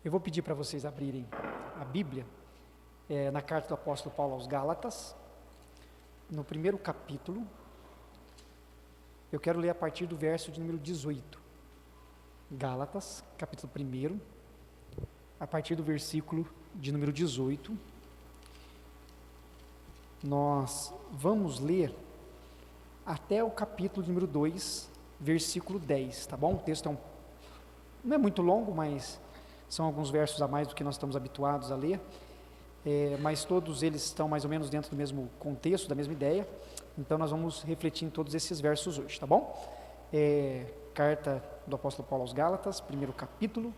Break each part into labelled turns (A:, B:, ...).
A: Eu vou pedir para vocês abrirem a Bíblia, na carta do apóstolo Paulo aos Gálatas, no primeiro capítulo. Eu quero ler a partir do verso de número 18. Gálatas, capítulo 1, a partir do versículo de número 18. Nós vamos ler até o capítulo de número 2, versículo 10, tá bom? O texto não é muito longo, mas são alguns versos a mais do que nós estamos habituados a ler, mas todos eles estão mais ou menos dentro do mesmo contexto, da mesma ideia, então nós vamos refletir em todos esses versos hoje, tá bom? Carta do apóstolo Paulo aos Gálatas, primeiro capítulo,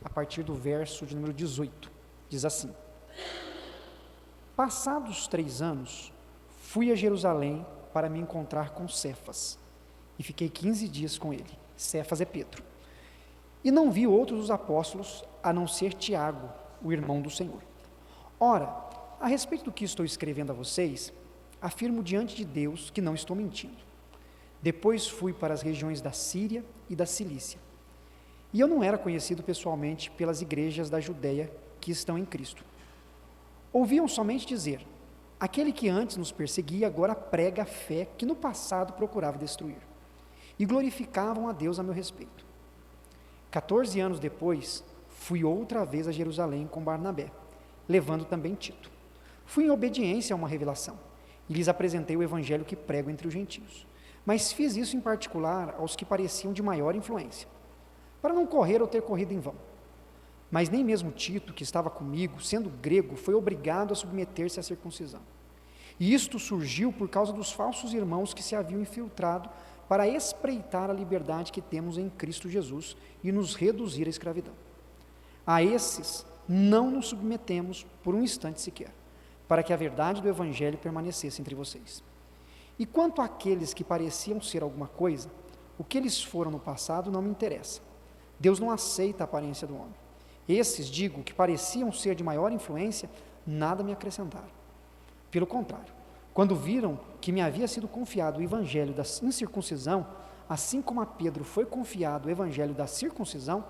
A: a partir do verso de número 18, diz assim: Passados 3 anos, fui a Jerusalém para me encontrar com Cefas, e fiquei 15 dias com ele. Cefas é Pedro. E não vi outros dos apóstolos, a não ser Tiago, o irmão do Senhor. Ora, a respeito do que estou escrevendo a vocês, afirmo diante de Deus que não estou mentindo. Depois fui para as regiões da Síria e da Cilícia. E eu não era conhecido pessoalmente pelas igrejas da Judeia que estão em Cristo. Ouviam somente dizer: aquele que antes nos perseguia agora prega a fé que no passado procurava destruir. E glorificavam a Deus a meu respeito. 14 anos depois, fui outra vez a Jerusalém com Barnabé, levando também Tito. Fui em obediência a uma revelação, e lhes apresentei o evangelho que prego entre os gentios. Mas fiz isso em particular aos que pareciam de maior influência, para não correr ou ter corrido em vão. Mas nem mesmo Tito, que estava comigo, sendo grego, foi obrigado a submeter-se à circuncisão. E isto surgiu por causa dos falsos irmãos que se haviam infiltrado para espreitar a liberdade que temos em Cristo Jesus e nos reduzir à escravidão. A esses não nos submetemos por um instante sequer, para que a verdade do Evangelho permanecesse entre vocês. E quanto àqueles que pareciam ser alguma coisa, o que eles foram no passado não me interessa. Deus não aceita a aparência do homem. Esses, digo, que pareciam ser de maior influência, nada me acrescentaram. Pelo contrário, quando viram que me havia sido confiado o evangelho da incircuncisão, assim como a Pedro foi confiado o evangelho da circuncisão,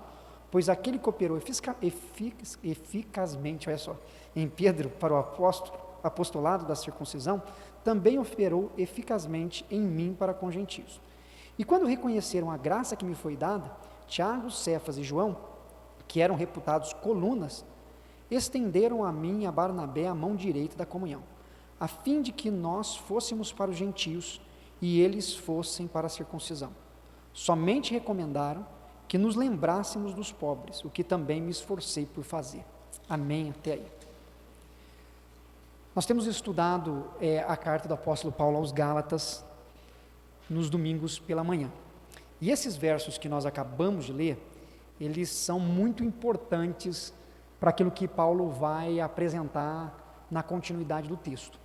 A: pois aquele que operou eficazmente, olha só, em Pedro para o apostolado da circuncisão, também operou eficazmente em mim para com gentios. E quando reconheceram a graça que me foi dada, Tiago, Cefas e João, que eram reputados colunas, estenderam a mim e a Barnabé a mão direita da comunhão, a fim de que nós fôssemos para os gentios e eles fossem para a circuncisão. Somente recomendaram que nos lembrássemos dos pobres, o que também me esforcei por fazer. Amém, até aí. Nós temos estudado a carta do apóstolo Paulo aos Gálatas nos domingos pela manhã. E esses versos que nós acabamos de ler, eles são muito importantes para aquilo que Paulo vai apresentar na continuidade do texto.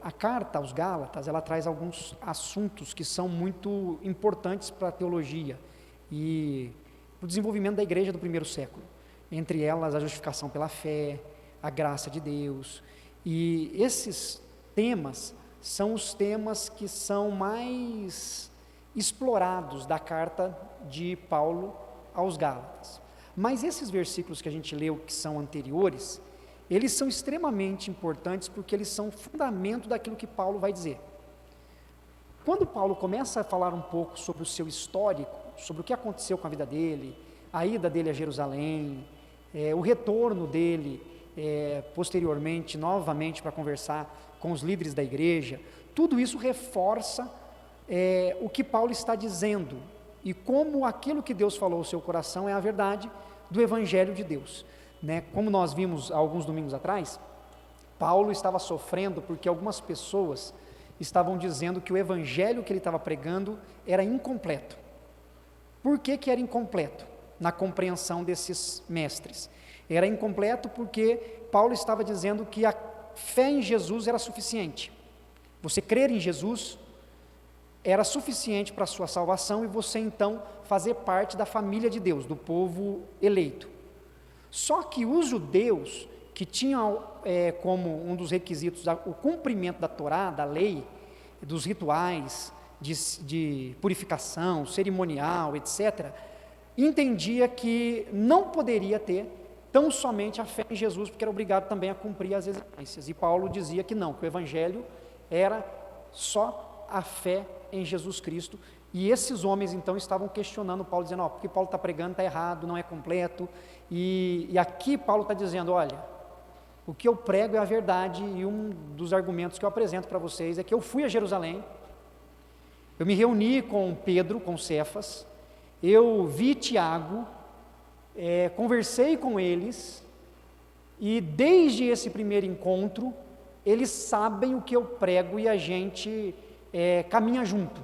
A: A carta aos Gálatas, ela traz alguns assuntos que são muito importantes para a teologia e para o desenvolvimento da igreja do primeiro século. Entre elas, a justificação pela fé, a graça de Deus. E esses temas são os temas que são mais explorados da carta de Paulo aos Gálatas. Mas esses versículos que a gente leu, que são anteriores, eles são extremamente importantes porque eles são o fundamento daquilo que Paulo vai dizer. Quando Paulo começa a falar um pouco sobre o seu histórico, sobre o que aconteceu com a vida dele, a ida dele a Jerusalém, o retorno dele posteriormente, novamente, para conversar com os líderes da igreja, tudo isso reforça o que Paulo está dizendo e como aquilo que Deus falou ao seu coração é a verdade do Evangelho de Deus. Como nós vimos há alguns domingos atrás, Paulo estava sofrendo porque algumas pessoas estavam dizendo que o evangelho que ele estava pregando era incompleto. Por que era incompleto? Na compreensão desses mestres. Era incompleto porque Paulo estava dizendo que a fé em Jesus era suficiente. Você crer em Jesus era suficiente para a sua salvação e você então fazer parte da família de Deus, do povo eleito. Só que os judeus, que tinham como um dos requisitos o cumprimento da Torá, da lei, dos rituais de purificação, cerimonial, etc., entendia que não poderia ter tão somente a fé em Jesus, porque era obrigado também a cumprir as exigências. E Paulo dizia que não, que o Evangelho era só a fé em Jesus Cristo. E esses homens então estavam questionando Paulo, dizendo, ó, porque Paulo está pregando está errado, não é completo. E aqui Paulo está dizendo, olha, o que eu prego é a verdade, e um dos argumentos que eu apresento para vocês é que eu fui a Jerusalém, eu me reuni com Pedro, com Cefas, eu vi Tiago, conversei com eles, e desde esse primeiro encontro, eles sabem o que eu prego e a gente caminha junto,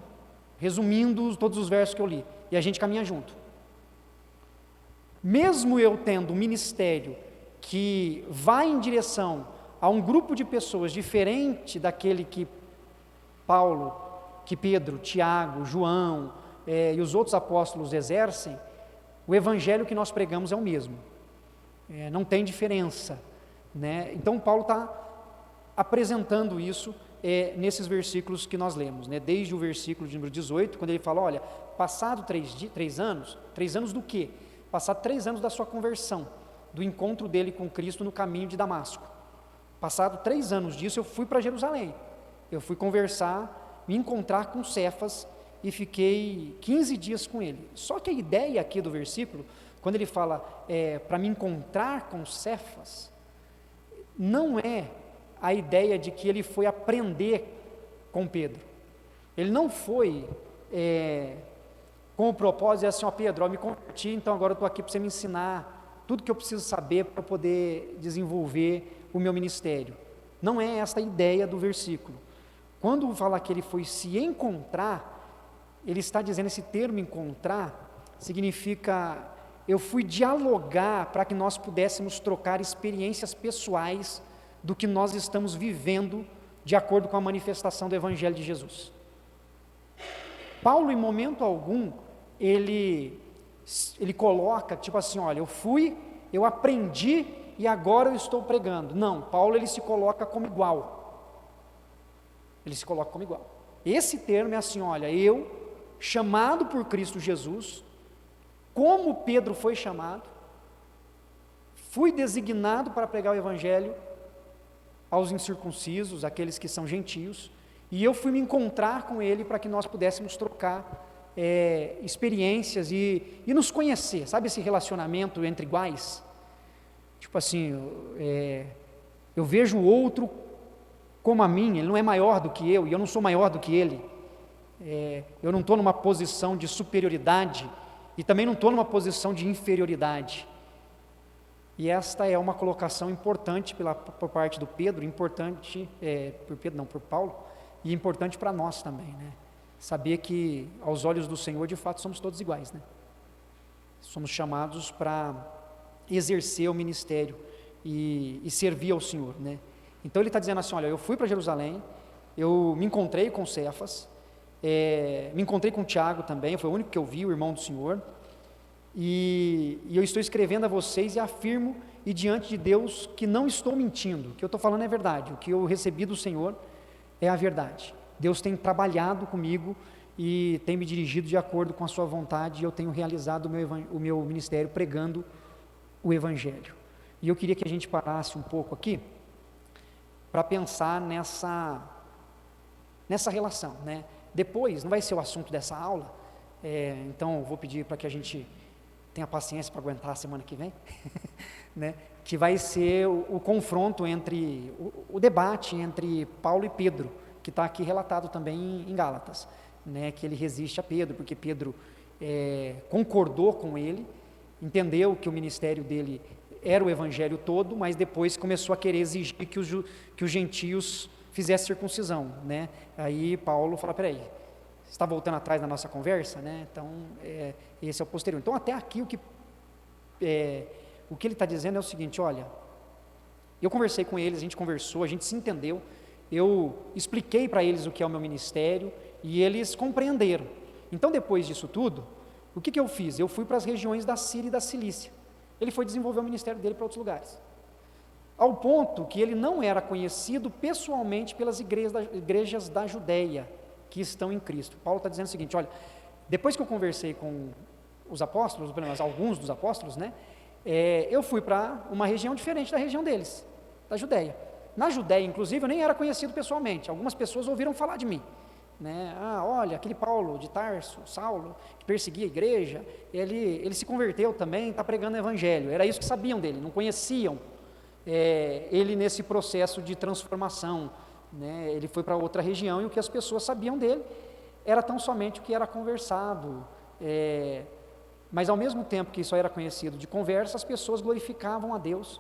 A: resumindo todos os versos que eu li, e a gente caminha junto. Mesmo eu tendo um ministério que vai em direção a um grupo de pessoas diferente daquele que Paulo, que Pedro, Tiago, João e os outros apóstolos exercem, o evangelho que nós pregamos é o mesmo, não tem diferença, né? Então Paulo está apresentando isso nesses versículos que nós lemos, né? Desde o versículo de número 18, quando ele fala, olha, passado 3 anos do quê? Passado 3 anos da sua conversão, do encontro dele com Cristo no caminho de Damasco. Passado 3 anos disso, eu fui para Jerusalém, eu fui conversar, me encontrar com Cefas, e fiquei 15 dias com ele. Só que a ideia aqui do versículo, quando ele fala para me encontrar com Cefas, não é a ideia de que ele foi aprender com Pedro. Ele não foi com o propósito de dizer assim, ó Pedro, eu me converti, então agora eu estou aqui para você me ensinar tudo que eu preciso saber para poder desenvolver o meu ministério. Não é essa a ideia do versículo. Quando fala que ele foi se encontrar, ele está dizendo, esse termo encontrar, significa, eu fui dialogar para que nós pudéssemos trocar experiências pessoais do que nós estamos vivendo de acordo com a manifestação do Evangelho de Jesus. Paulo, em momento algum, ele coloca, tipo assim, olha, eu fui, eu aprendi e agora eu estou pregando. Não, Paulo ele se coloca como igual. Ele se coloca como igual. Esse termo é assim, olha, eu, chamado por Cristo Jesus, como Pedro foi chamado, fui designado para pregar o Evangelho aos incircuncisos, aqueles que são gentios, e eu fui me encontrar com ele para que nós pudéssemos trocar experiências e nos conhecer, sabe esse relacionamento entre iguais? Tipo assim, eu vejo o outro como a mim, ele não é maior do que eu, e eu não sou maior do que ele, eu não estou numa posição de superioridade, e também não estou numa posição de inferioridade, e esta é uma colocação importante por parte do Pedro, importante, por Paulo, e importante para nós também, né? Saber que aos olhos do Senhor, de fato, somos todos iguais, né? Somos chamados para exercer o ministério e servir ao Senhor, né? Então ele está dizendo assim, olha, eu fui para Jerusalém, eu me encontrei com Cefas, me encontrei com Tiago também, foi o único que eu vi, o irmão do Senhor, e eu estou escrevendo a vocês e afirmo, e diante de Deus, que não estou mentindo, o que eu estou falando é verdade, o que eu recebi do Senhor é a verdade. Deus tem trabalhado comigo e tem me dirigido de acordo com a sua vontade, e eu tenho realizado o meu ministério pregando o Evangelho. E eu queria que a gente parasse um pouco aqui, para pensar nessa relação, né? Depois, não vai ser o assunto dessa aula, então eu vou pedir para que a gente tenha paciência para aguentar a semana que vem, né? Que vai ser o confronto entre, o debate entre Paulo e Pedro, que está aqui relatado também em Gálatas, né? Que ele resiste a Pedro, porque Pedro concordou com ele, entendeu que o ministério dele era o evangelho todo, mas depois começou a querer exigir que os gentios fizessem circuncisão, né? Aí Paulo fala, peraí, você está voltando atrás na nossa conversa, né? Então, esse é o posterior. Então, até aqui o que ele está dizendo é o seguinte, olha, eu conversei com eles, a gente conversou, a gente se entendeu, eu expliquei para eles o que é o meu ministério, e eles compreenderam. Então, depois disso tudo, o que eu fiz? Eu fui para as regiões da Síria e da Cilícia. Ele foi desenvolver o ministério dele para outros lugares, ao ponto que ele não era conhecido pessoalmente pelas igrejas da Judéia, que estão em Cristo. Paulo está dizendo o seguinte, olha, depois que eu conversei com os apóstolos, pelo menos alguns dos apóstolos, né? Eu fui para uma região diferente da região deles, da Judéia. Na Judéia, inclusive, eu nem era conhecido pessoalmente. Algumas pessoas ouviram falar de mim, né? Olha, aquele Paulo de Tarso, Saulo, que perseguia a igreja, ele se converteu também, está pregando o evangelho. Era isso que sabiam dele, não conheciam ele nesse processo de transformação, né? Ele foi para outra região e o que as pessoas sabiam dele era tão somente o que era conversado, mas ao mesmo tempo que isso era conhecido de conversa, as pessoas glorificavam a Deus,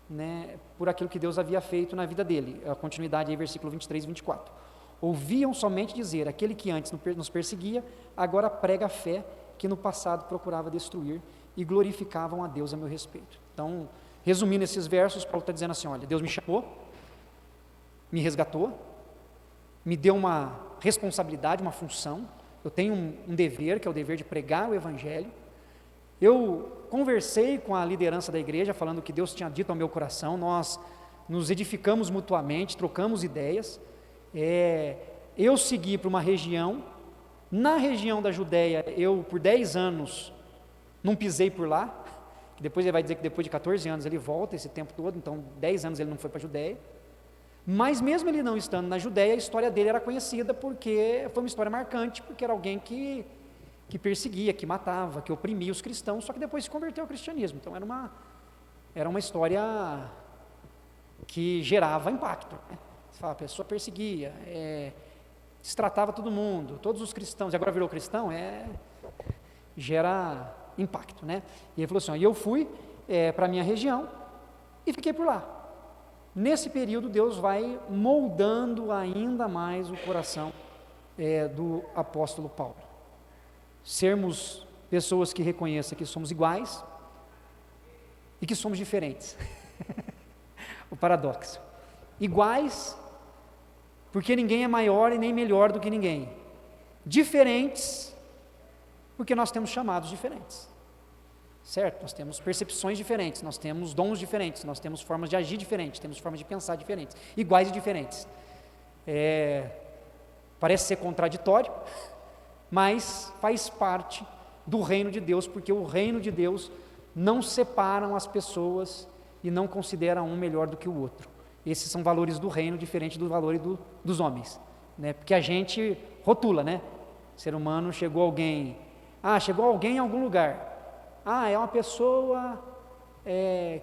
A: né, por aquilo que Deus havia feito na vida dele. A continuidade aí, versículo 23 e 24. Ouviam somente dizer: aquele que antes nos perseguia, agora prega a fé que no passado procurava destruir, e glorificavam a Deus a meu respeito. Então, resumindo esses versos, Paulo está dizendo assim: olha, Deus me chamou, me resgatou, me deu uma responsabilidade, uma função, eu tenho um dever, que é o dever de pregar o evangelho. Eu conversei com a liderança da igreja, falando o que Deus tinha dito ao meu coração, nós nos edificamos mutuamente, trocamos ideias. Eu segui para uma região, na região da Judéia, eu por 10 anos não pisei por lá, depois ele vai dizer que depois de 14 anos ele volta esse tempo todo, então 10 anos ele não foi para a Judéia, mas mesmo ele não estando na Judéia, a história dele era conhecida porque foi uma história marcante, porque era alguém que perseguia, que matava, que oprimia os cristãos, só que depois se converteu ao cristianismo. Então era uma história que gerava impacto, né? Você fala, a pessoa perseguia, destratava todo mundo, todos os cristãos, e agora virou cristão, gera impacto, né? E ele falou assim, e eu fui para a minha região e fiquei por lá. Nesse período Deus vai moldando ainda mais o coração do apóstolo Paulo. Sermos pessoas que reconheçam que somos iguais e que somos diferentes. O paradoxo. Iguais, porque ninguém é maior e nem melhor do que ninguém. Diferentes, porque nós temos chamados diferentes. Certo? Nós temos percepções diferentes, nós temos dons diferentes, nós temos formas de agir diferentes, temos formas de pensar diferentes. Iguais e diferentes. Parece ser contraditório, mas faz parte do reino de Deus, porque o reino de Deus não separa as pessoas e não considera um melhor do que o outro. Esses são valores do reino, diferente do valor dos homens, né? Porque a gente rotula, né? Ser humano, chegou alguém em algum lugar, é uma pessoa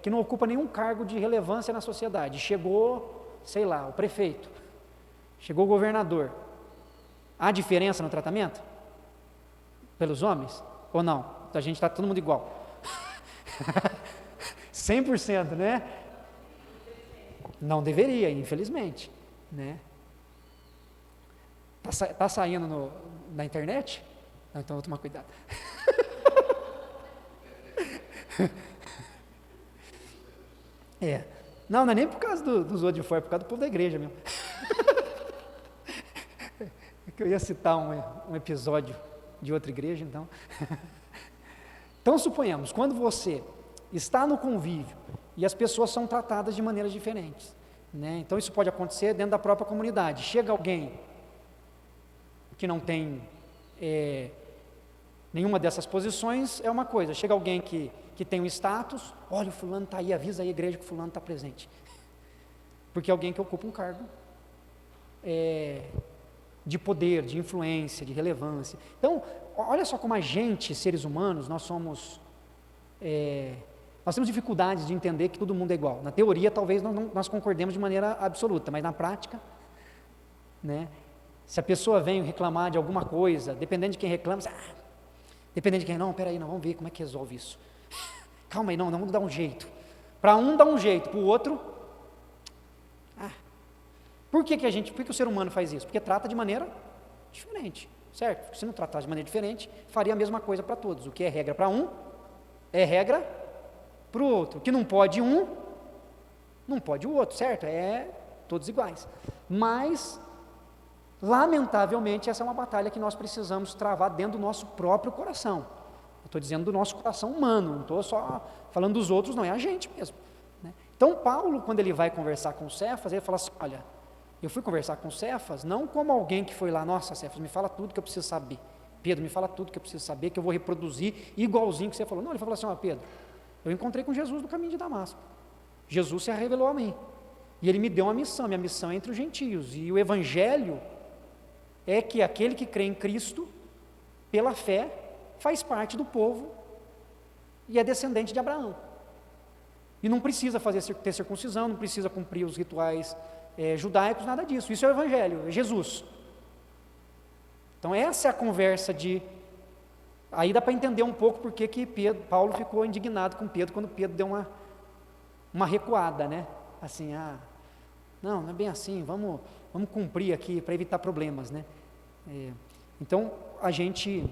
A: que não ocupa nenhum cargo de relevância na sociedade, chegou, sei lá, o prefeito, chegou o governador, há diferença no tratamento? Pelos homens? Ou não? A gente está todo mundo igual. 100%, né? Não deveria, infelizmente, né? Tá saindo na internet? Não, então vou tomar cuidado. Não é nem por causa dos outros de fora, é por causa do povo da igreja mesmo. Eu ia citar um episódio de outra igreja, então. Então, suponhamos, quando você está no convívio e as pessoas são tratadas de maneiras diferentes, né? Então, isso pode acontecer dentro da própria comunidade. Chega alguém que não tem nenhuma dessas posições, é uma coisa. Chega alguém que tem um status, olha, o fulano está aí, avisa aí a igreja que o fulano está presente. Porque é alguém que ocupa um cargo de poder, de influência, de relevância. Então, olha só como a gente, seres humanos, nós temos dificuldades de entender que todo mundo é igual. Na teoria, talvez nós concordemos de maneira absoluta, mas na prática, né? Se a pessoa vem reclamar de alguma coisa, dependendo de quem reclama, dependendo de quem, não, peraí, vamos ver como é que resolve isso. Calma aí, não, vamos dar um jeito. Para um dá um jeito, para o outro... Por que o ser humano faz isso? Porque trata de maneira diferente, certo? Porque se não tratar de maneira diferente, faria a mesma coisa para todos. O que é regra para um, é regra para o outro. O que não pode um, não pode o outro, certo? Todos iguais. Mas, lamentavelmente, essa é uma batalha que nós precisamos travar dentro do nosso próprio coração. Eu estou dizendo do nosso coração humano, não estou só falando dos outros, não, é a gente mesmo, né? Então, Paulo, quando ele vai conversar com Cefas, ele fala assim, olha, eu fui conversar com Cefas, não como alguém que foi lá, nossa, Cefas, me fala tudo que eu preciso saber. Pedro, me fala tudo que eu preciso saber, que eu vou reproduzir igualzinho que você falou. Não, ele falou assim, Pedro, eu encontrei com Jesus no caminho de Damasco. Jesus se revelou a mim. E ele me deu uma missão, minha missão é entre os gentios. E o evangelho é que aquele que crê em Cristo, pela fé, faz parte do povo e é descendente de Abraão. E não precisa ter circuncisão, não precisa cumprir os rituais judaicos, nada disso. Isso é o evangelho, é Jesus. Então essa é a conversa de... Aí dá para entender um pouco porque que Paulo ficou indignado com Pedro, quando Pedro deu uma recuada, né? Assim, não é bem assim, vamos cumprir aqui para evitar problemas, né? Então, a gente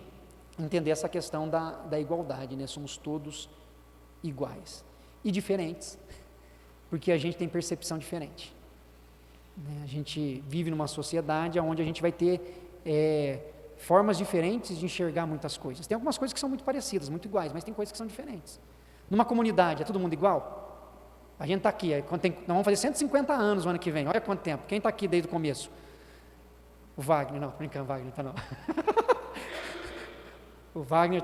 A: entender essa questão da igualdade, né? Somos todos iguais e diferentes, porque a gente tem percepção diferente, né? A gente vive numa sociedade onde a gente vai ter formas diferentes de enxergar muitas coisas. Tem algumas coisas que são muito parecidas, muito iguais, mas tem coisas que são diferentes. Numa comunidade, é todo mundo igual? A gente está aqui, nós vamos fazer 150 anos no ano que vem, olha quanto tempo. Quem está aqui desde o começo? O Wagner, não, brincando, Wagner está não. O Wagner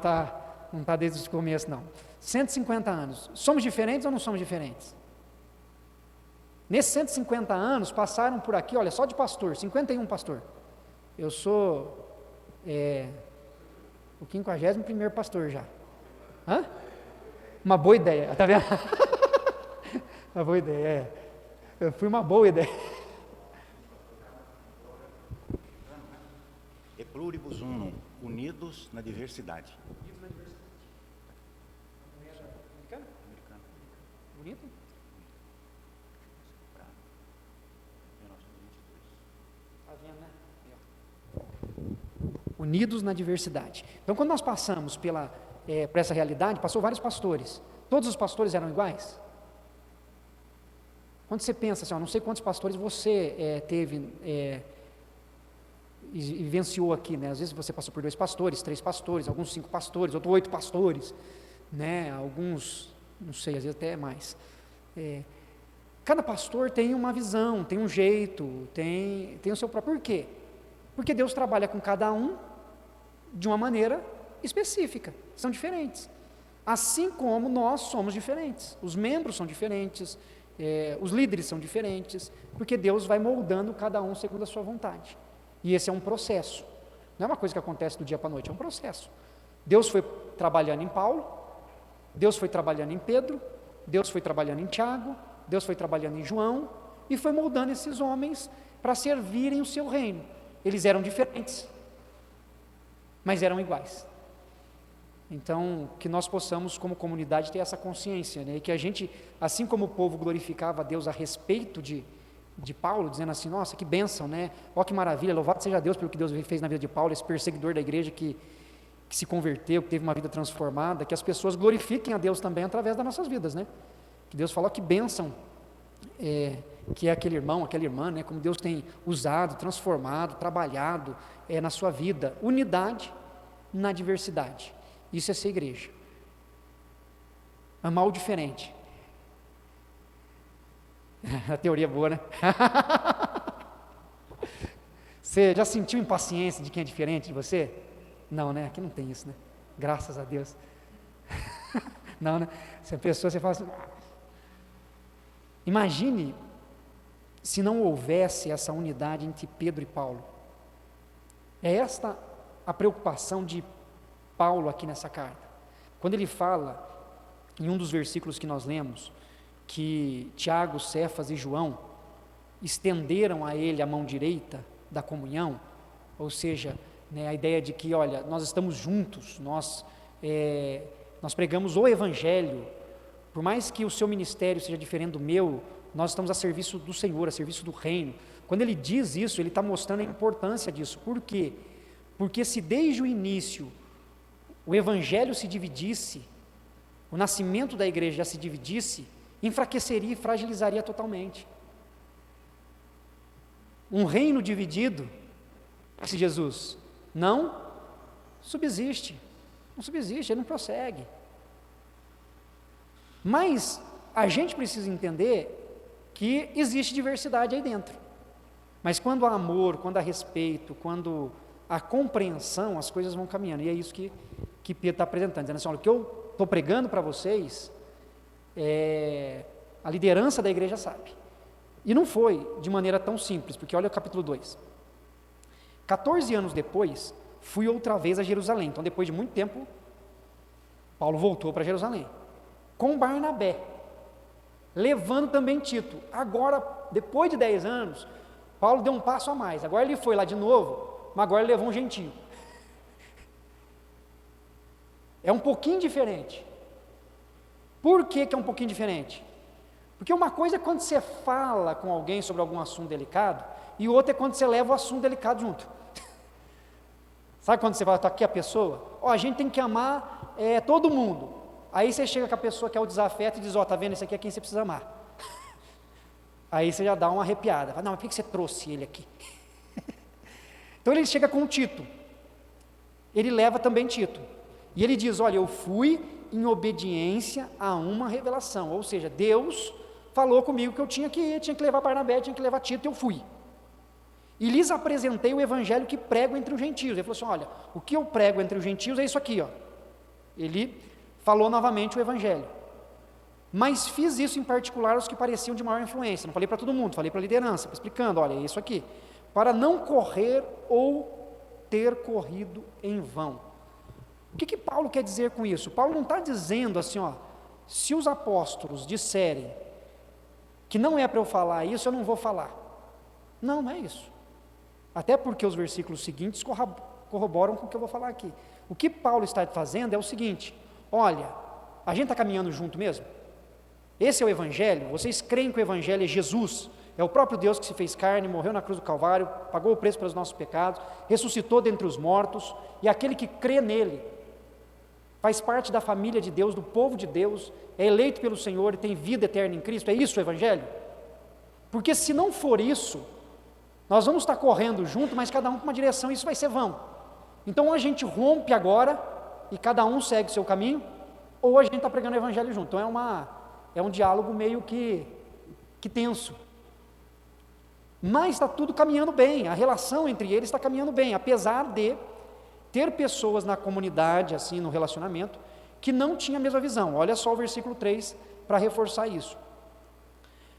A: não está desde o começo, não. 150 anos. Somos diferentes ou não somos diferentes? Nesses 150 anos, passaram por aqui, olha, só de pastor, 51 pastor. Eu sou o 51º pastor já. Hã? Uma boa ideia, está vendo? Uma boa ideia, Eu fui uma boa ideia.
B: E pluribus unum, unidos na diversidade.
A: Americano? Bonito? Tá vendo, né? Unidos na diversidade. Então, quando nós passamos por essa realidade, passou vários pastores. Todos os pastores eram iguais? Quando você pensa assim, não sei quantos pastores você teve e vivenciou aqui, né? Às vezes você passou por 2 pastores, 3 pastores, alguns 5 pastores, outros 8 pastores, né? Alguns, não sei, às vezes até mais. Cada pastor tem uma visão, tem um jeito, tem o seu próprio. Por quê? Porque Deus trabalha com cada um de uma maneira específica, são diferentes. Assim como nós somos diferentes, os membros são diferentes, os líderes são diferentes, porque Deus vai moldando cada um segundo a sua vontade. E esse é um processo, não é uma coisa que acontece do dia para a noite, é um processo. Deus foi trabalhando em Paulo, Deus foi trabalhando em Pedro, Deus foi trabalhando em Tiago, Deus foi trabalhando em João, e foi moldando esses homens para servirem o seu reino. Eles eram diferentes, mas eram iguais. Então, que nós possamos, como comunidade, ter essa consciência, né? E que a gente, assim como o povo glorificava a Deus a respeito de Paulo, dizendo assim, nossa, que bênção, né? Ó, que maravilha, louvado seja Deus pelo que Deus fez na vida de Paulo, esse perseguidor da igreja que se converteu, que teve uma vida transformada, que as pessoas glorifiquem a Deus também através das nossas vidas, né? Que Deus falou que bênção que é aquele irmão, aquela irmã, né? Como Deus tem usado, transformado, trabalhado na sua vida. Unidade na diversidade. Isso é ser igreja. Amar o diferente. A teoria é boa, né? Você já sentiu impaciência de quem é diferente de você? Não, né? Aqui não tem isso, né? Graças a Deus. Não, né? Se a pessoa, você fala assim... Imagine se não houvesse essa unidade entre Pedro e Paulo. É esta a preocupação de Paulo aqui nessa carta. Quando ele fala, em um dos versículos que nós lemos, que Tiago, Cefas e João estenderam a ele a mão direita da comunhão, ou seja, né, a ideia de que, olha, nós estamos juntos, nós pregamos o Evangelho, por mais que o seu ministério seja diferente do meu, nós estamos a serviço do Senhor, a serviço do reino. Quando ele diz isso, ele está mostrando a importância disso. Por quê? Porque se desde o início o Evangelho se dividisse, o nascimento da igreja já se dividisse, enfraqueceria e fragilizaria totalmente. Um reino dividido, disse Jesus, não subsiste, ele não prossegue. Mas a gente precisa entender que existe diversidade aí dentro. Mas quando há amor, quando há respeito, quando a compreensão, as coisas vão caminhando. E é isso que Pedro está apresentando, dizendo assim, olha, o que eu estou pregando para vocês, a liderança da igreja sabe. E não foi de maneira tão simples, porque olha o capítulo 2. 14 anos depois, fui outra vez a Jerusalém. Então, depois de muito tempo, Paulo voltou para Jerusalém, com Barnabé, levando também Tito. Agora, depois de 10 anos, Paulo deu um passo a mais. Agora ele foi lá de novo, mas agora ele levou um gentio. É um pouquinho diferente. Por que é um pouquinho diferente? Porque uma coisa é quando você fala com alguém sobre algum assunto delicado, e outra é quando você leva o assunto delicado junto. Sabe quando você fala, está aqui a pessoa? A gente tem que amar todo mundo. Aí você chega com a pessoa que é o desafeto e diz, está vendo, esse aqui é quem você precisa amar. Aí você já dá uma arrepiada. Fala, não, mas por que você trouxe ele aqui? Então ele chega com Tito. Ele leva também Tito. E ele diz, olha, eu fui em obediência a uma revelação. Ou seja, Deus falou comigo que eu tinha que ir, tinha que levar Barnabé, tinha que levar Tito, e eu fui. E lhes apresentei o evangelho que prego entre os gentios. Ele falou assim, olha, o que eu prego entre os gentios é isso aqui, ó. Ele falou novamente o evangelho. Mas fiz isso em particular aos que pareciam de maior influência. Não falei para todo mundo, falei para a liderança, explicando, olha, é isso aqui. Para não correr ou ter corrido em vão. O que Paulo quer dizer com isso? Paulo não está dizendo assim, ó, se os apóstolos disserem que não é para eu falar isso, eu não vou falar. Não, não é isso. Até porque os versículos seguintes corroboram com o que eu vou falar aqui. O que Paulo está fazendo é o seguinte, olha, a gente está caminhando junto mesmo? Esse é o Evangelho? Vocês creem que o Evangelho é Jesus? É o próprio Deus que se fez carne, morreu na cruz do Calvário, pagou o preço pelos nossos pecados, ressuscitou dentre os mortos, e aquele que crê nele, faz parte da família de Deus, do povo de Deus, é eleito pelo Senhor e tem vida eterna em Cristo. É isso o Evangelho? Porque se não for isso, nós vamos estar correndo junto, mas cada um para uma direção, e isso vai ser vão. Então, ou a gente rompe agora, e cada um segue o seu caminho, ou a gente está pregando o Evangelho junto. Então, é um diálogo meio que tenso. Mas está tudo caminhando bem, a relação entre eles está caminhando bem, apesar de ter pessoas na comunidade, assim, no relacionamento, que não tinham a mesma visão. Olha só o versículo 3 para reforçar isso.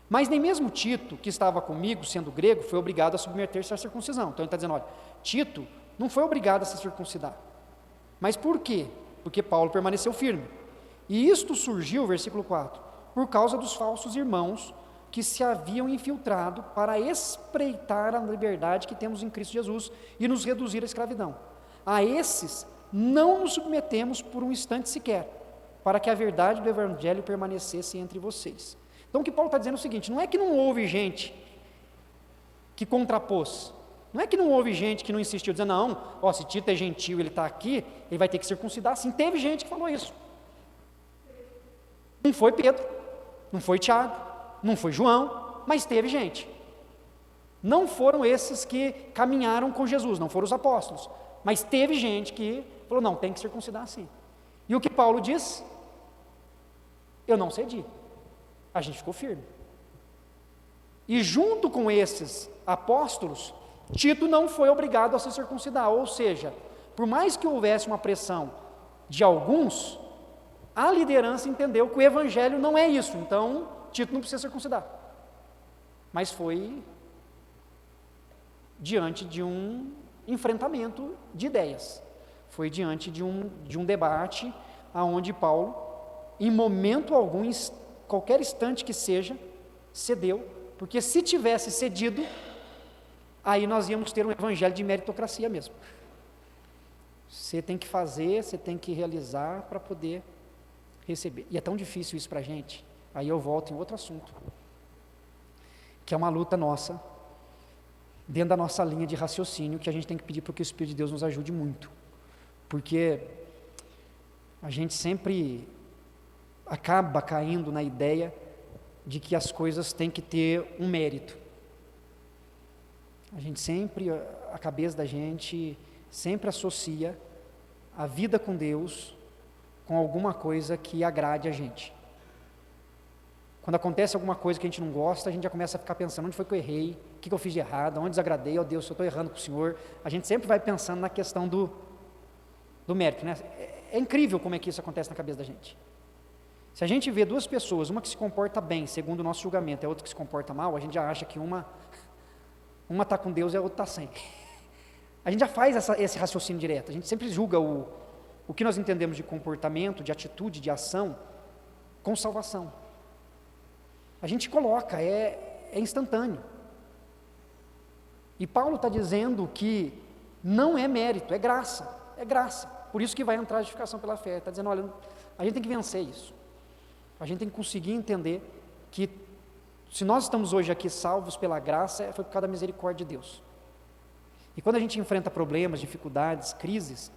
A: Mas nem mesmo Tito, que estava comigo, sendo grego, foi obrigado a submeter-se à circuncisão. Então ele está dizendo, olha, Tito não foi obrigado a se circuncidar. Mas por quê? Porque Paulo permaneceu firme. E isto surgiu, versículo 4, por causa dos falsos irmãos que se haviam infiltrado para espreitar a liberdade que temos em Cristo Jesus e nos reduzir à escravidão. A esses não nos submetemos por um instante sequer, para que a verdade do Evangelho permanecesse entre vocês. Então o que Paulo está dizendo é o seguinte, não é que não houve gente que contrapôs, não é que não houve gente que não insistiu, dizendo, não, se Tito é gentil, ele está aqui, ele vai ter que circuncidar. Sim, teve gente que falou isso. Não foi Pedro, não foi Tiago, não foi João, mas teve gente. Não foram esses que caminharam com Jesus, não foram os apóstolos, mas teve gente que falou, não, tem que circuncidar sim. E o que Paulo diz? Eu não cedi. A gente ficou firme. E junto com esses apóstolos, Tito não foi obrigado a se circuncidar, ou seja, por mais que houvesse uma pressão de alguns, a liderança entendeu que o Evangelho não é isso, então Tito não precisa circuncidar. Mas foi diante de um enfrentamento de ideias, foi diante de um debate, aonde Paulo, em momento algum, qualquer instante que seja, cedeu, porque se tivesse cedido, aí nós íamos ter um evangelho de meritocracia mesmo. Você tem que fazer, você tem que realizar para poder receber. E é tão difícil isso para a gente, aí eu volto em outro assunto, que é uma luta nossa, dentro da nossa linha de raciocínio, que a gente tem que pedir para que o Espírito de Deus nos ajude muito, porque a gente sempre acaba caindo na ideia de que as coisas têm que ter um mérito. A gente sempre, a cabeça da gente sempre associa a vida com Deus com alguma coisa que agrade a gente. Quando acontece alguma coisa que a gente não gosta, a gente já começa a ficar pensando, onde foi que eu errei, o que eu fiz de errado, onde desagradei, ó Deus, se eu estou errando com o Senhor. A gente sempre vai pensando na questão do mérito, né? É incrível como é que isso acontece na cabeça da gente. Se a gente vê duas pessoas, uma que se comporta bem, segundo o nosso julgamento, e a outra que se comporta mal, a gente já acha que uma está com Deus e a outra está sem. A gente já faz esse raciocínio direto, a gente sempre julga o que nós entendemos de comportamento, de atitude, de ação, com salvação. A gente coloca, é instantâneo. E Paulo está dizendo que não é mérito, é graça, é graça. Por isso que vai entrar a justificação pela fé. Está dizendo, olha, a gente tem que vencer isso. A gente tem que conseguir entender que se nós estamos hoje aqui salvos pela graça, foi por causa da misericórdia de Deus. E quando a gente enfrenta problemas, dificuldades, crises,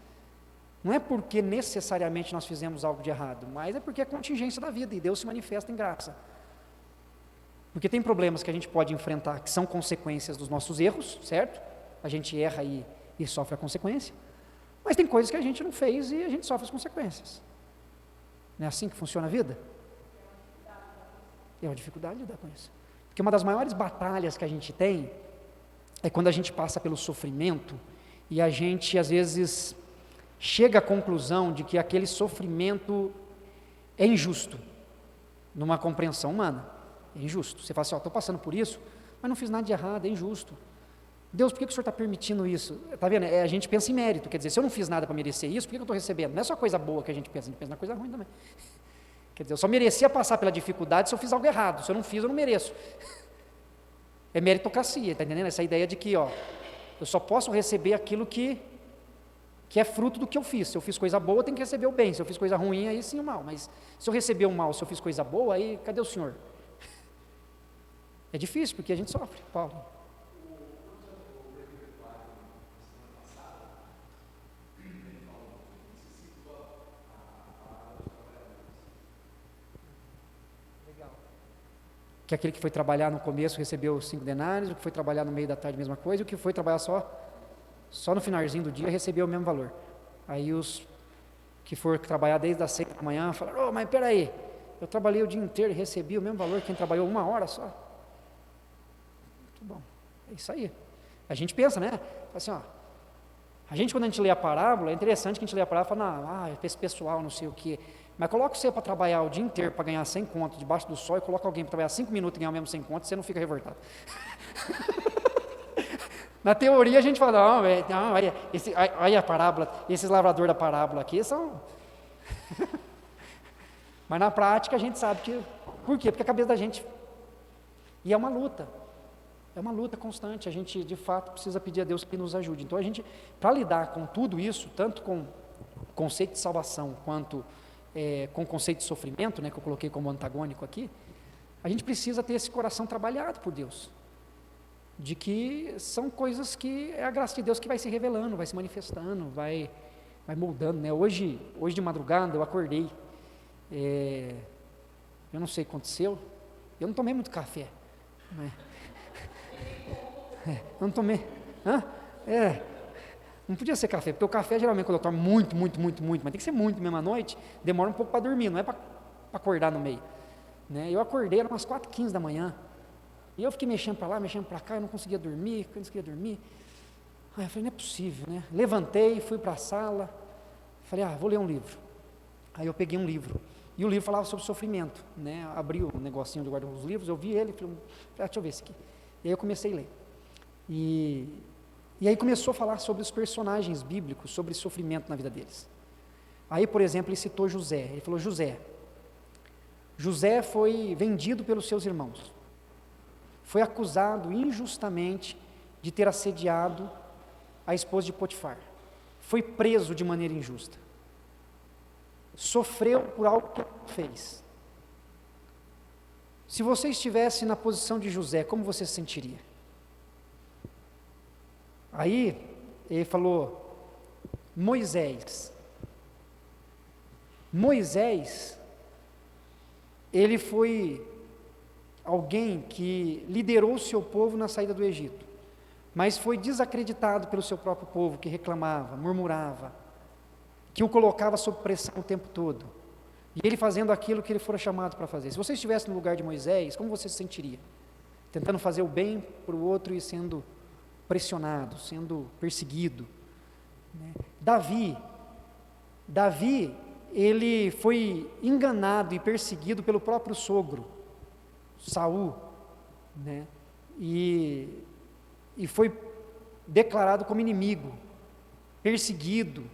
A: não é porque necessariamente nós fizemos algo de errado, mas é porque é contingência da vida e Deus se manifesta em graça. Porque tem problemas que a gente pode enfrentar que são consequências dos nossos erros, certo? A gente erra e sofre a consequência. Mas tem coisas que a gente não fez e a gente sofre as consequências. Não é assim que funciona a vida? É uma dificuldade de lidar com isso. Porque uma das maiores batalhas que a gente tem é quando a gente passa pelo sofrimento e a gente, às vezes, chega à conclusão de que aquele sofrimento é injusto, numa compreensão humana. É injusto. Você fala assim, estou passando por isso, mas não fiz nada de errado, é injusto. Deus, por que o Senhor está permitindo isso? Está vendo? A gente pensa em mérito, quer dizer, se eu não fiz nada para merecer isso, por que eu estou recebendo? Não é só coisa boa que a gente pensa na coisa ruim também. Quer dizer, eu só merecia passar pela dificuldade se eu fiz algo errado, se eu não fiz, eu não mereço. É meritocracia, está entendendo? Essa ideia de que, eu só posso receber aquilo que é fruto do que eu fiz. Se eu fiz coisa boa, eu tenho que receber o bem. Se eu fiz coisa ruim, aí sim o mal. Mas se eu receber o mal, se eu fiz coisa boa, aí cadê o Senhor? É difícil, porque a gente sofre, Paulo. Que aquele que foi trabalhar no começo recebeu 5 denários, o que foi trabalhar no meio da tarde, mesma coisa, e o que foi trabalhar só no finalzinho do dia recebeu o mesmo valor. Aí os que for trabalhar desde as 6 da manhã falaram, mas peraí, eu trabalhei o dia inteiro e recebi o mesmo valor que quem trabalhou 1 hora só. Muito bom, é isso aí. A gente pensa, né? Assim, a gente quando a gente lê a parábola, é interessante que a gente lê a parábola e fala, esse pessoal não sei o quê. Mas coloca você para trabalhar o dia inteiro para ganhar 100 conto debaixo do sol e coloca alguém para trabalhar 5 minutos e ganhar o mesmo 100 conto, você não fica revoltado. Na teoria a gente fala, olha a parábola, esses lavradores da parábola aqui são... Mas na prática a gente sabe que... Por quê? Porque a cabeça da gente... E é uma luta constante, a gente de fato precisa pedir a Deus que nos ajude. Então a gente, para lidar com tudo isso, tanto com o conceito de salvação, quanto com o conceito de sofrimento, né, que eu coloquei como antagônico aqui, a gente precisa ter esse coração trabalhado por Deus, de que são coisas que é a graça de Deus que vai se revelando, vai se manifestando, vai moldando, né? Hoje de madrugada eu acordei, eu não sei o que aconteceu, eu não tomei muito café, né? Eu não tomei, não podia ser café, porque o café geralmente quando eu tomo muito, mas tem que ser muito mesmo à noite, demora um pouco para dormir, não é para acordar no meio, né? Eu acordei, eram umas 4h15 da manhã, e eu fiquei mexendo para lá, mexendo para cá, eu não conseguia dormir, Aí eu falei, não é possível, né? Levantei, fui para a sala, falei, vou ler um livro. Aí eu peguei um livro, e o livro falava sobre sofrimento, né? Abri o negocinho de guardar os livros, eu vi ele, falei, deixa eu ver esse aqui. E aí eu comecei a ler. E aí começou a falar sobre os personagens bíblicos, sobre sofrimento na vida deles. Aí, por exemplo, ele citou José. Ele falou, José foi vendido pelos seus irmãos. Foi acusado injustamente de ter assediado a esposa de Potifar. Foi preso de maneira injusta. Sofreu por algo que fez. Se você estivesse na posição de José, como você se sentiria? Aí ele falou, Moisés, ele foi alguém que liderou o seu povo na saída do Egito, mas foi desacreditado pelo seu próprio povo, que reclamava, murmurava, que o colocava sob pressão o tempo todo. E ele fazendo aquilo que ele fora chamado para fazer. Se você estivesse no lugar de Moisés, como você se sentiria? Tentando fazer o bem para o outro e sendo pressionado, sendo perseguido. Né? Davi, ele foi enganado e perseguido pelo próprio sogro, Saul, né? E foi declarado como inimigo, perseguido,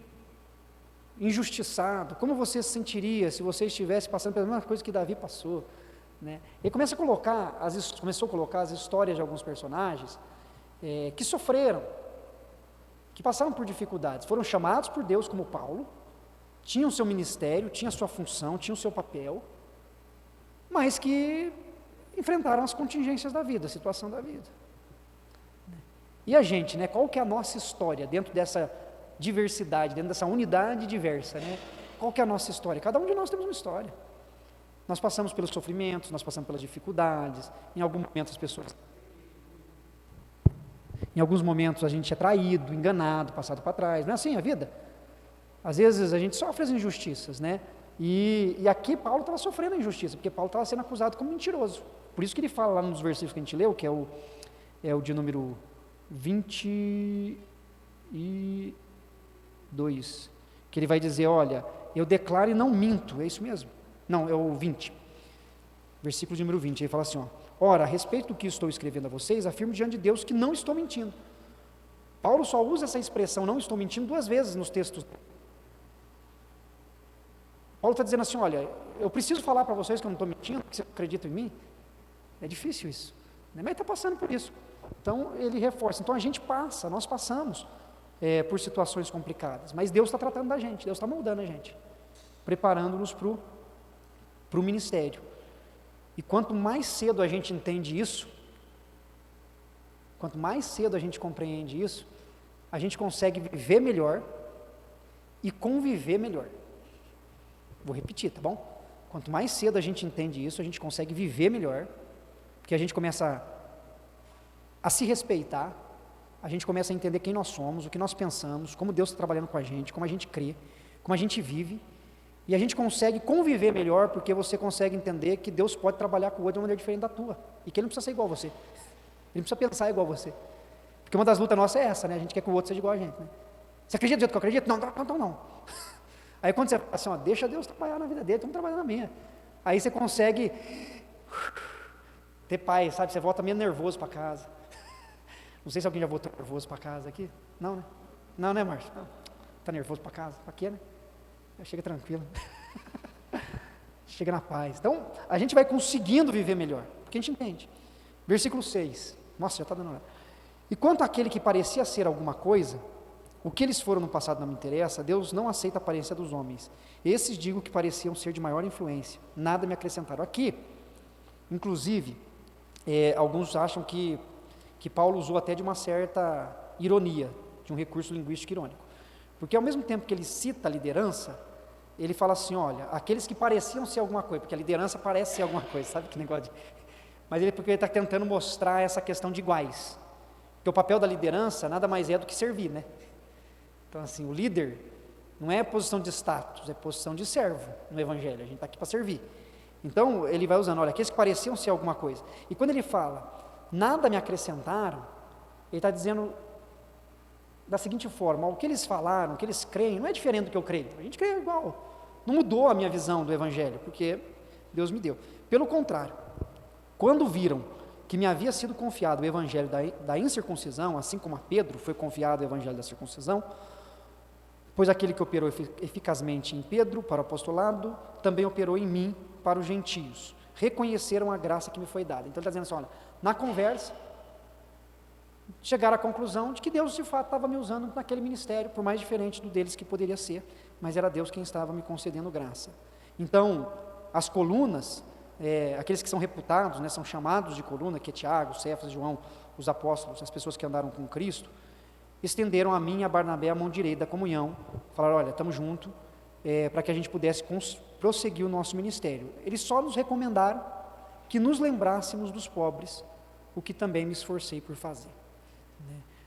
A: injustiçado. Como você se sentiria se você estivesse passando pela mesma coisa que Davi passou? Né? Ele começou a colocar as histórias de alguns personagens que sofreram, que passaram por dificuldades, foram chamados por Deus como Paulo, tinham seu ministério, tinham sua função, tinham seu papel, mas que enfrentaram as contingências da vida, a situação da vida. E a gente, né, qual que é a nossa história dentro dessa diversidade, dentro dessa unidade diversa, né? Qual que é a nossa história? Cada um de nós temos uma história. Nós passamos pelos sofrimentos, nós passamos pelas dificuldades, em algum momento as pessoas... Em alguns momentos a gente é traído, enganado, passado para trás, não é assim a vida? Às vezes a gente sofre as injustiças, né? E aqui Paulo estava sofrendo a injustiça, porque Paulo estava sendo acusado como mentiroso. Por isso que ele fala lá nos versículos que a gente leu, que é o de número 22, que ele vai dizer, olha, eu declaro e não minto, é isso mesmo? Não, é o 20, versículo de número 20, ele fala assim, ó, ora, a respeito do que estou escrevendo a vocês, afirmo diante de Deus que não estou mentindo. Paulo só usa essa expressão, não estou mentindo, 2 vezes nos textos. Paulo está dizendo assim, olha, eu preciso falar para vocês que eu não estou mentindo, que vocês acreditam em mim. É difícil isso, né? Mas ele está passando por isso. Então, ele reforça. Então, nós passamos por situações complicadas, mas Deus está tratando da gente, Deus está moldando a gente, preparando-nos para o ministério. E quanto mais cedo a gente entende isso, quanto mais cedo a gente compreende isso, a gente consegue viver melhor e conviver melhor. Vou repetir, tá bom? Quanto mais cedo a gente entende isso, a gente consegue viver melhor, porque a gente começa a se respeitar, a gente começa a entender quem nós somos, o que nós pensamos, como Deus está trabalhando com a gente, como a gente crê, como a gente vive, e a gente consegue conviver melhor, porque você consegue entender que Deus pode trabalhar com o outro de uma maneira diferente da tua, e que Ele não precisa ser igual a você, Ele não precisa pensar igual a você, porque uma das lutas nossas é essa, né? A gente quer que o outro seja igual a gente, né? Você acredita do jeito que eu acredito? Não. Aí quando você fala assim, ó, deixa Deus trabalhar na vida dele, estamos trabalhando na minha, aí você consegue ter paz, sabe? Você volta meio nervoso para casa. Não sei se alguém já voltou nervoso para casa aqui. Não, né? Não, né, Márcio? Está nervoso para casa? Para quê, né? Chega tranquilo. Chega na paz. Então, a gente vai conseguindo viver melhor, porque a gente entende. Versículo 6. Nossa, já está dando hora. E quanto àquele que parecia ser alguma coisa, o que eles foram no passado não me interessa, Deus não aceita a aparência dos homens. Esses digo que pareciam ser de maior influência, nada me acrescentaram. Aqui, inclusive, alguns acham que Paulo usou até de uma certa ironia, de um recurso linguístico irônico. Porque ao mesmo tempo que ele cita a liderança, ele fala assim, olha, aqueles que pareciam ser alguma coisa, porque a liderança parece ser alguma coisa, sabe que negócio de... Mas porque ele está tentando mostrar essa questão de iguais. Porque o papel da liderança nada mais é do que servir, né? Então assim, o líder não é posição de status, é posição de servo no Evangelho, a gente está aqui para servir. Então ele vai usando, olha, aqueles que pareciam ser alguma coisa. E quando ele fala, nada me acrescentaram, ele está dizendo da seguinte forma, o que eles falaram, o que eles creem, não é diferente do que eu creio, a gente crê igual, não mudou a minha visão do Evangelho, porque Deus me deu. Pelo contrário, quando viram que me havia sido confiado o Evangelho da incircuncisão, assim como a Pedro foi confiado o Evangelho da circuncisão, pois aquele que operou eficazmente em Pedro para o apostolado, também operou em mim para os gentios, reconheceram a graça que me foi dada. Então ele está dizendo assim, olha, na conversa, chegaram à conclusão de que Deus de fato estava me usando naquele ministério, por mais diferente do deles que poderia ser, mas era Deus quem estava me concedendo graça. Então, as colunas, aqueles que são reputados, né, são chamados de coluna, que é Tiago, Cefas, João, os apóstolos, as pessoas que andaram com Cristo, estenderam a mim e a Barnabé a mão direita da comunhão, falaram, olha, estamos juntos, para que a gente pudesse prosseguir o nosso ministério. Eles só nos recomendaram que nos lembrássemos dos pobres, o que também me esforcei por fazer.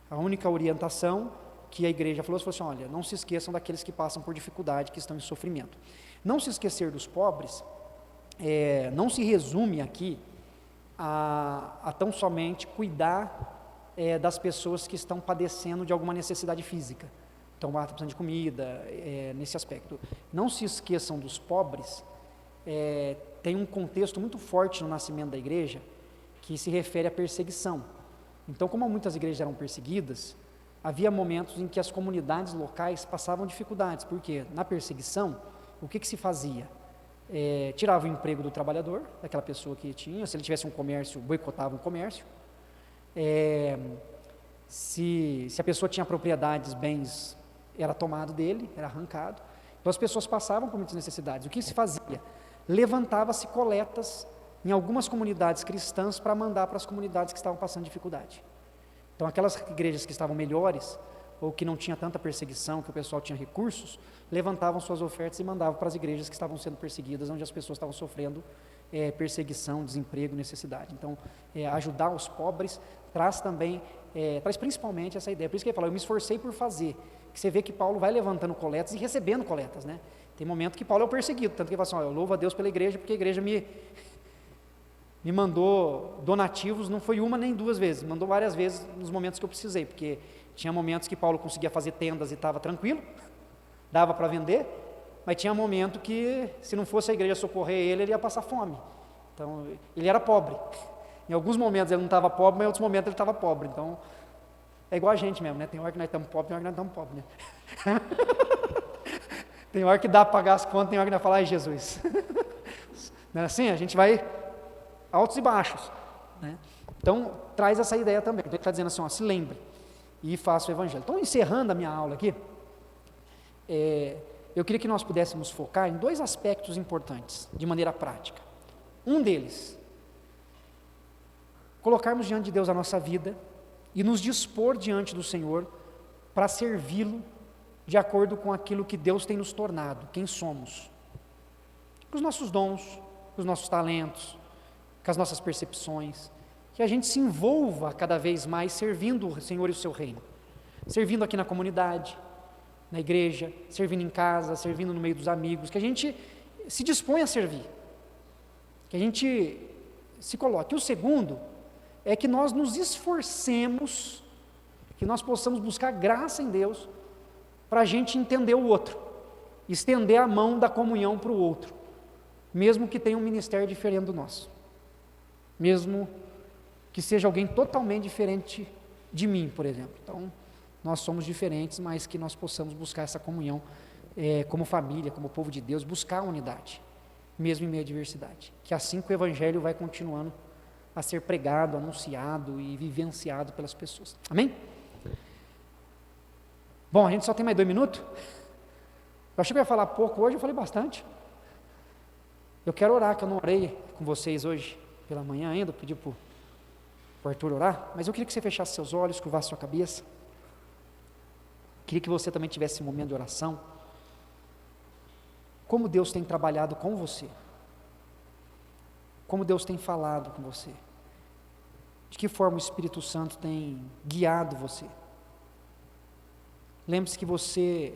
A: A única orientação que a igreja falou assim, olha, não se esqueçam daqueles que passam por dificuldade, que estão em sofrimento. Não se esquecer dos pobres não se resume aqui a tão somente cuidar das pessoas que estão padecendo de alguma necessidade física. Então, está precisando de comida, nesse aspecto. Não se esqueçam dos pobres, tem um contexto muito forte no nascimento da igreja, que se refere à perseguição. Então, como muitas igrejas eram perseguidas, havia momentos em que as comunidades locais passavam dificuldades, porque na perseguição, o que se fazia? Tirava o emprego do trabalhador, daquela pessoa que tinha, se ele tivesse um comércio, boicotava o comércio. Se a pessoa tinha propriedades, bens, era tomado dele, era arrancado. Então as pessoas passavam por muitas necessidades. O que se fazia? Levantava-se coletas em algumas comunidades cristãs para mandar para as comunidades que estavam passando dificuldade. Então aquelas igrejas que estavam melhores, ou que não tinha tanta perseguição, que o pessoal tinha recursos, levantavam suas ofertas e mandavam para as igrejas que estavam sendo perseguidas, onde as pessoas estavam sofrendo perseguição, desemprego, necessidade. Então, ajudar os pobres traz também, traz principalmente essa ideia. Por isso que ele fala, eu me esforcei por fazer. Que você vê que Paulo vai levantando coletas e recebendo coletas, né? Tem momento que Paulo é o perseguido, tanto que ele fala assim, eu louvo a Deus pela igreja, porque a igreja me mandou donativos, não foi uma nem duas vezes, mandou várias vezes nos momentos que eu precisei, porque tinha momentos que Paulo conseguia fazer tendas e estava tranquilo, dava para vender, mas tinha momento que, se não fosse a igreja socorrer ele ia passar fome. Então, ele era pobre. Em alguns momentos ele não estava pobre, mas em outros momentos ele estava pobre. Então, é igual a gente mesmo, né? Tem hora que nós estamos pobres, tem hora que nós estamos pobres, né? Tem hora que dá para pagar as contas, tem hora que nós falamos, ai Jesus. Não é assim? A gente vai altos e baixos, né? Então, traz essa ideia também. Ele está dizendo assim, se lembre e faça o evangelho. Então, encerrando a minha aula aqui, eu queria que nós pudéssemos focar em dois aspectos importantes, de maneira prática. Um deles, colocarmos diante de Deus a nossa vida e nos dispor diante do Senhor para servi-lo de acordo com aquilo que Deus tem nos tornado, quem somos, com os nossos dons, com os nossos talentos, com as nossas percepções, que a gente se envolva cada vez mais servindo o Senhor e o seu reino, servindo aqui na comunidade, na igreja, servindo em casa, servindo no meio dos amigos, que a gente se dispõe a servir, que a gente se coloque. O segundo é que nós nos esforcemos, que nós possamos buscar graça em Deus, para a gente entender o outro, estender a mão da comunhão para o outro, mesmo que tenha um ministério diferente do nosso, mesmo que seja alguém totalmente diferente de mim, por exemplo. Então, nós somos diferentes, mas que nós possamos buscar essa comunhão como família, como povo de Deus, buscar a unidade, mesmo em meio à diversidade. Que assim que o Evangelho vai continuando a ser pregado, anunciado e vivenciado pelas pessoas. Amém? Bom, a gente só tem mais 2 minutos. Eu achei que eu ia falar pouco hoje, eu falei bastante. Eu quero orar, que eu não orei com vocês hoje pela manhã ainda, pedi para o Arthur orar, mas eu queria que você fechasse seus olhos, curvasse sua cabeça. Queria que você também tivesse um momento de oração. Como Deus tem trabalhado com você? Como Deus tem falado com você? De que forma o Espírito Santo tem guiado você? Lembre-se que você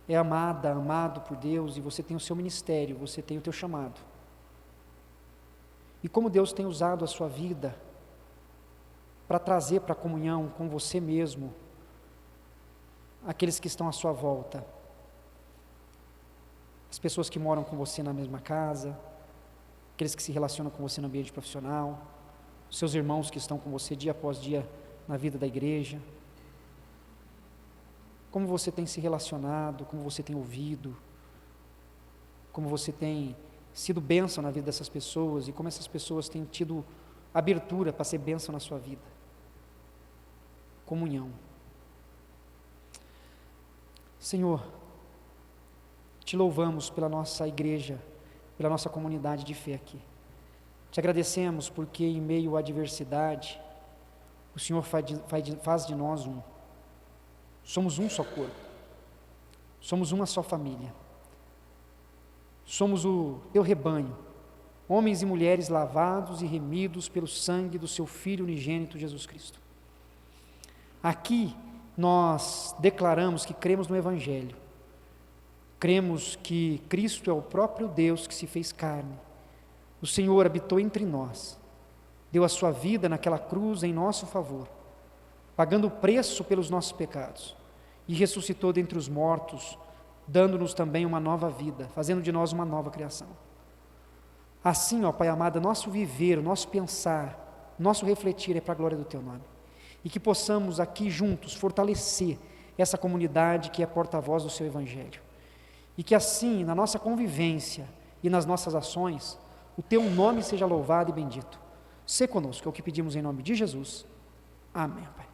A: é amada, amado por Deus, e você tem o seu ministério, você tem o teu chamado. E como Deus tem usado a sua vida para trazer para a comunhão com você mesmo, aqueles que estão à sua volta, as pessoas que moram com você na mesma casa, aqueles que se relacionam com você no ambiente profissional, os seus irmãos que estão com você dia após dia na vida da igreja. Como você tem se relacionado, como você tem ouvido, como você tem sido bênção na vida dessas pessoas e como essas pessoas têm tido abertura para ser bênção na sua vida. Comunhão. Senhor, te louvamos pela nossa igreja, pela nossa comunidade de fé aqui. Te agradecemos porque em meio à adversidade, o Senhor faz de nós um. Somos um só corpo, somos uma só família, somos o teu rebanho, homens e mulheres lavados e remidos pelo sangue do seu Filho unigênito Jesus Cristo. Aqui nós declaramos que cremos no Evangelho, Cremos que Cristo é o próprio Deus que se fez carne. O Senhor habitou entre nós, deu a sua vida naquela cruz em nosso favor, pagando o preço pelos nossos pecados, e ressuscitou dentre os mortos, dando-nos também uma nova vida, fazendo de nós uma nova criação. Assim, ó Pai amado, nosso viver, o nosso pensar, nosso refletir é para a glória do Teu nome. E que possamos aqui juntos fortalecer essa comunidade que é porta-voz do Seu Evangelho. E que assim, na nossa convivência e nas nossas ações, o Teu nome seja louvado e bendito. Sê conosco, é o que pedimos em nome de Jesus. Amém, Pai.